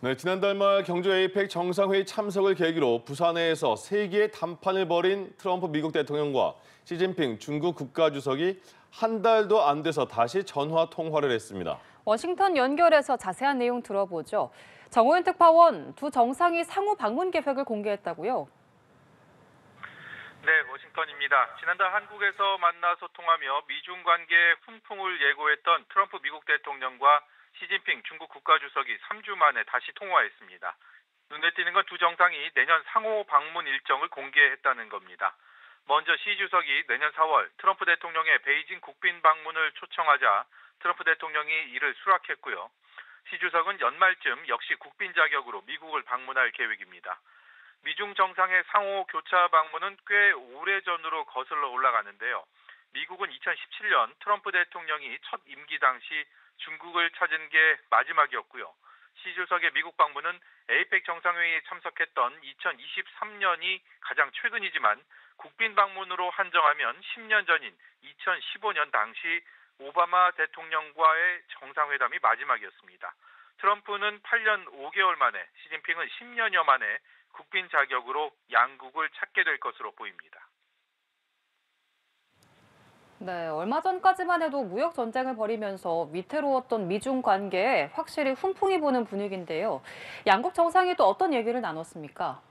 네, 지난달 말 경주 에이펙 정상회의 참석을 계기로 부산에서 세기의 담판을 벌인 트럼프 미국 대통령과 시진핑 중국 국가주석이 한 달도 안 돼서 다시 전화 통화를 했습니다. 워싱턴 연결해서 자세한 내용 들어보죠. 정호연 특파원, 두 정상이 상호 방문 계획을 공개했다고요? 네, 워싱턴입니다. 지난달 한국에서 만나 소통하며 미중 관계의 훈풍을 예고했던 트럼프 미국 대통령과 시진핑 중국 국가주석이 3주 만에 다시 통화했습니다. 눈에 띄는 건 두 정상이 내년 상호 방문 일정을 공개했다는 겁니다. 먼저 시 주석이 내년 4월 트럼프 대통령의 베이징 국빈 방문을 초청하자 트럼프 대통령이 이를 수락했고요. 시 주석은 연말쯤 역시 국빈 자격으로 미국을 방문할 계획입니다. 미중 정상의 상호 교차 방문은 꽤 오래전으로 거슬러 올라가는데요. 미국은 2017년 트럼프 대통령이 첫 임기 당시 중국을 찾은 게 마지막이었고요. 시 주석의 미국 방문은 에이펙 정상회의에 참석했던 2023년이 가장 최근이지만 국빈 방문으로 한정하면 10년 전인 2015년 당시 오바마 대통령과의 정상회담이 마지막이었습니다. 트럼프는 8년 5개월 만에, 시진핑은 10년여 만에 국빈 자격으로 양국을 찾게 될 것으로 보입니다. 네, 얼마 전까지만 해도 무역 전쟁을 벌이면서 위태로웠던 미중 관계에 확실히 훈풍이 부는 분위기인데요. 양국 정상이 또 어떤 얘기를 나눴습니까?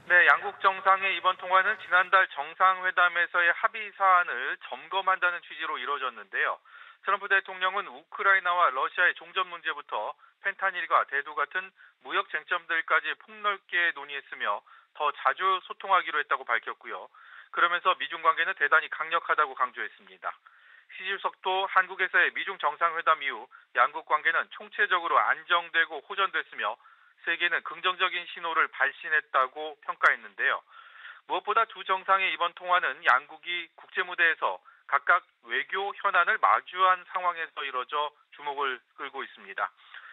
네, 양국 정상의 이번 통화는 지난달 정상회담에서의 합의 사안을 점검한다는 취지로 이루어졌는데요. 트럼프 대통령은 우크라이나와 러시아의 종전 문제부터 펜타닐과 대두 같은 무역 쟁점들까지 폭넓게 논의했으며 더 자주 소통하기로 했다고 밝혔고요. 그러면서 미중 관계는 대단히 강력하다고 강조했습니다. 시 주석도 한국에서의 미중 정상회담 이후 양국 관계는 총체적으로 안정되고 호전됐으며 세계는 긍정적인 신호를 발신했다고 평가했는데요. 무엇보다 두 정상의 이번 통화는 양국이 국제무대에서 각각 외교 현안을 마주한 상황에서 이뤄져 주목을 끌고 있습니다.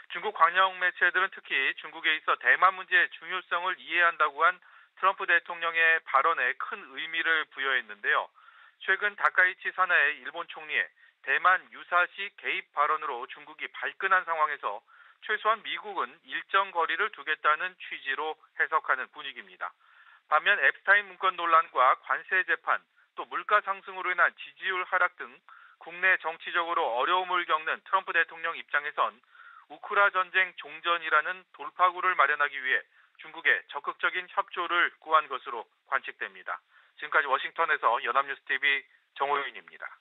중국 관영 매체들은 특히 중국에 있어 대만 문제의 중요성을 이해한다고 한 트럼프 대통령의 발언에 큰 의미를 부여했는데요. 최근 다카이치 사나의 일본 총리의 대만 유사시 개입 발언으로 중국이 발끈한 상황에서 최소한 미국은 일정 거리를 두겠다는 취지로 해석하는 분위기입니다. 반면 앱스타인 문건 논란과 관세 재판, 또 물가 상승으로 인한 지지율 하락 등 국내 정치적으로 어려움을 겪는 트럼프 대통령 입장에선 우크라 전쟁 종전이라는 돌파구를 마련하기 위해 중국에 적극적인 협조를 구한 것으로 관측됩니다. 지금까지 워싱턴에서 연합뉴스TV 정호윤입니다.